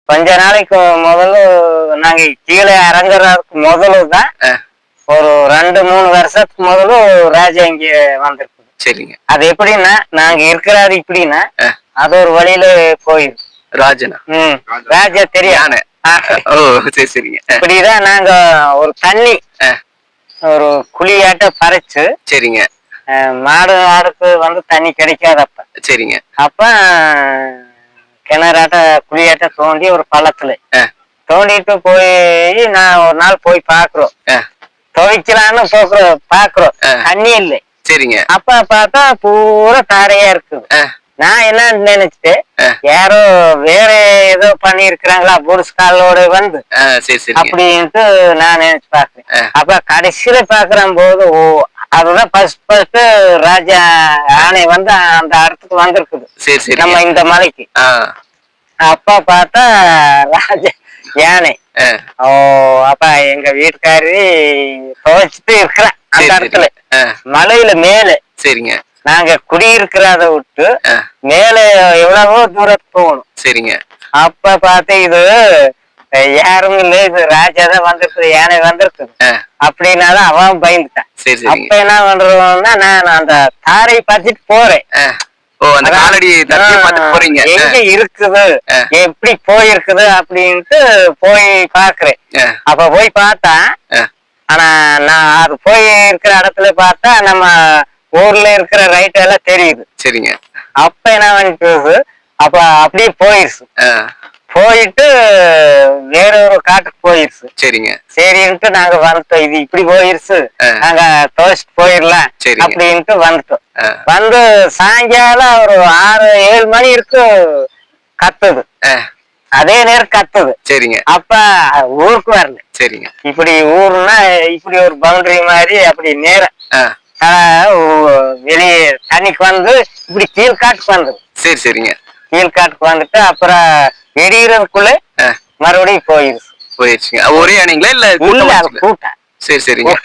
கொஞ்ச நாளைக்கு முதல்ல நாங்க கீழே இறங்குறதுக்கு முதல்தான் ஒரு 2-3 வருஷத்துக்கு முதல்ல ராஜா இங்க வந்திருக்கு. சரிங்க. அது எப்படின்னா நாங்க இருக்கிறாரு இப்படின்னா அது ஒரு வழியில போயிரு ராஜனா. ராஜா தெரியும். ஓ சரி சரிங்க. இப்படிதான் நாங்க ஒரு தண்ணி ஒரு குழியாட்ட பறைச்சு. சரிங்க. மாடு ஆடுக்கு வந்து தண்ணி கிடைக்காதப்ப. சரிங்க. அப்ப கிணறாட்ட குழியாட்ட தோண்டி ஒரு பள்ளத்துல தோண்டிட்டு போய் நான் ஒரு நாள் போய் பாக்குறோம். துவைக்கலான்னு பாக்குறோம் தண்ணி இல்லை. சரிங்க. அப்ப பார்த்தா பூரா தாரையா இருக்குது. நான் என்ன நினைச்சிட்டு யாரோ வேற ஏதோ பண்ணி இருக்கிறாங்களா புருஷ்காலோட வந்து அப்படின்ட்டு நான் நினைச்சு பாக்குறேன். அப்ப கடைசியில பாக்குறேன் போது அதுதான் ஃபர்ஸ்ட் ராஜா யானை வந்து அந்த இடத்துக்கு வந்திருக்குது நம்ம இந்த மலைக்கு. அப்ப பார்த்தா ராஜா யானை. ஓ அப்ப எங்க வீட்டுக்காரி துவைச்சிட்டு இருக்கிறேன் அந்த இடத்துல மலையில மேல. சரிங்க. நாங்க குடியிருக்கிறத விட்டு மேல எவ்வளவோ தூரத்துக்கு போகணும். சரிங்க. அப்ப பார்த்து இது யாரும் இல்ல, இது ராஜா தான் வந்திருக்குது, யானை வந்திருக்குது அப்படின்னாலும் அவன் பயந்துட்டான். அப்ப என்ன பண்றோம்னா நான் அந்த தாரை பார்த்துட்டு போறேன். எங்க இருக்குது எப்படி போயிருக்குது அப்படின்ட்டு போய் பாக்குறேன். அப்ப போய் பார்த்தா ஆனா நான் அது போய் இருக்கிற இடத்துல பார்த்தா நம்ம ஊர்ல இருக்கிற ரைட் எல்லாம் தெரியுது. சரிங்க. அப்ப என்ன பண்ணிட்டு அப்ப அப்படியே போயிருச்சு. போயிட்டு வேற ஒரு காட்டுக்கு போயிருச்சு. சரிங்க. சரின்ட்டு நாங்க வந்துட்டோம். இது இப்படி போயிருச்சு, நாங்க துவைச்சிட்டு போயிடலாம் அப்படின்ட்டு வந்துட்டோம். வந்து சாயங்காலம் ஒரு 6-7 மணி இருக்கு கத்துது. அதே நேரம் கத்துது. சரிங்க. அப்ப ஊருக்கு வரல. சரிங்க. இப்படி ஊர்னா இப்படி ஒரு பவுண்டரி மாதிரி அப்படி நேரம் வெளியே தண்ணிக்கு வந்து இப்படி கீழ்காட்டுக்கு வந்தது. சரி சரிங்க. கீழ்காட்டுக்கு வந்துட்டு அப்புறம் வெடிக்கிறதுக்குள்ள மறுபடியும் போயிருச்சுங்க. ஒரே அணிங்களா இல்ல கூட்டம்? சரி சரிங்க.